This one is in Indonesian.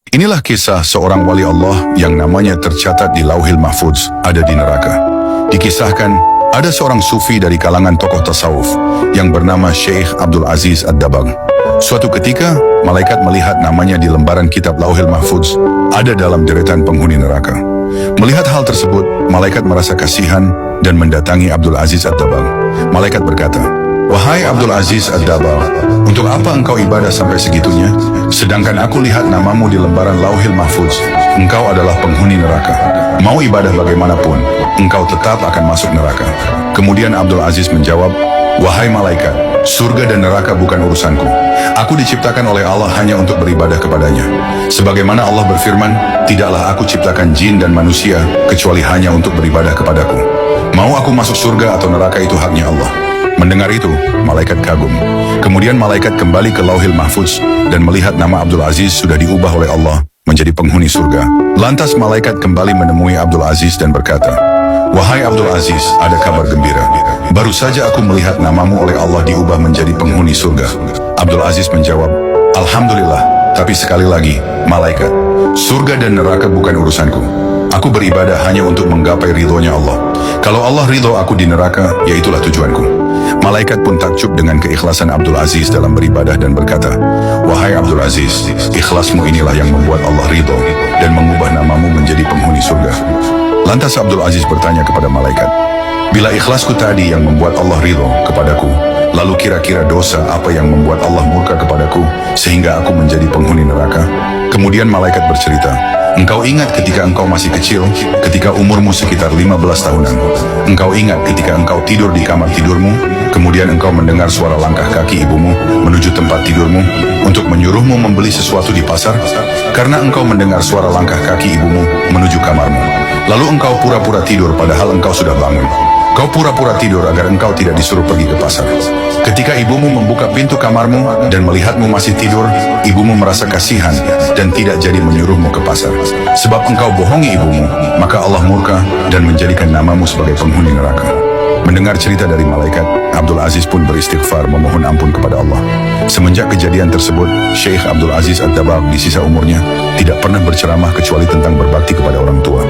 Inilah kisah seorang wali Allah yang namanya tercatat di Lauhil Mahfudz, ada di neraka. Dikisahkan, ada seorang sufi dari kalangan tokoh tasawuf yang bernama Syekh Abdul Aziz Ad-Dabbagh. Suatu ketika, malaikat melihat namanya di lembaran kitab Lauhil Mahfudz, ada dalam deretan penghuni neraka. Melihat hal tersebut, malaikat merasa kasihan dan mendatangi Abdul Aziz Ad-Dabbagh. Malaikat berkata, "Wahai Abdul Aziz Ad-Dabbagh, untuk apa engkau ibadah sampai segitunya? Sedangkan aku lihat namamu di lembaran Lauhil Mahfudz, engkau adalah penghuni neraka. Mau ibadah bagaimanapun, engkau tetap akan masuk neraka." Kemudian Abdul Aziz menjawab, "Wahai malaikat, surga dan neraka bukan urusanku. Aku diciptakan oleh Allah hanya untuk beribadah kepadanya. Sebagaimana Allah berfirman, tidaklah aku ciptakan jin dan manusia kecuali hanya untuk beribadah kepadaku. Mau aku masuk surga atau neraka itu haknya Allah." Mendengar itu, malaikat kagum. Kemudian malaikat kembali ke Lauhil Mahfudz dan melihat nama Abdul Aziz sudah diubah oleh Allah menjadi penghuni surga. Lantas malaikat kembali menemui Abdul Aziz dan berkata, "Wahai Abdul Aziz, ada kabar gembira. Baru saja aku melihat namamu oleh Allah diubah menjadi penghuni surga." Abdul Aziz menjawab, "Alhamdulillah, tapi sekali lagi, malaikat, surga dan neraka bukan urusanku. Aku beribadah hanya untuk menggapai ridhonya Allah. Kalau Allah ridho aku di neraka, ya itulah tujuanku." Malaikat pun takjub dengan keikhlasan Abdul Aziz dalam beribadah dan berkata, "Wahai Abdul Aziz, ikhlasmu inilah yang membuat Allah ridho dan mengubah namamu menjadi penghuni surga." Lantas Abdul Aziz bertanya kepada malaikat, "Bila ikhlasku tadi yang membuat Allah ridho kepadaku, lalu kira-kira dosa apa yang membuat Allah murka kepadaku sehingga aku menjadi penghuni neraka?" Kemudian malaikat bercerita, "Engkau ingat ketika engkau masih kecil, ketika umurmu sekitar 15 tahunan. Engkau ingat ketika engkau tidur di kamar tidurmu, kemudian engkau mendengar suara langkah kaki ibumu menuju tempat tidurmu untuk menyuruhmu membeli sesuatu di pasar? Karena engkau mendengar suara langkah kaki ibumu menuju kamarmu. Lalu engkau pura-pura tidur padahal engkau sudah bangun. Kau pura-pura tidur agar engkau tidak disuruh pergi ke pasar. Ketika ibumu membuka pintu kamarmu dan melihatmu masih tidur, ibumu merasa kasihan dan tidak jadi menyuruhmu ke pasar. Sebab engkau bohongi ibumu, maka Allah murka dan menjadikan namamu sebagai penghuni neraka." Mendengar cerita dari malaikat, Abdul Aziz pun beristighfar memohon ampun kepada Allah. Semenjak kejadian tersebut, Syekh Abdul Aziz Ad-Dabbagh di sisa umurnya tidak pernah berceramah kecuali tentang berbakti kepada orang tua.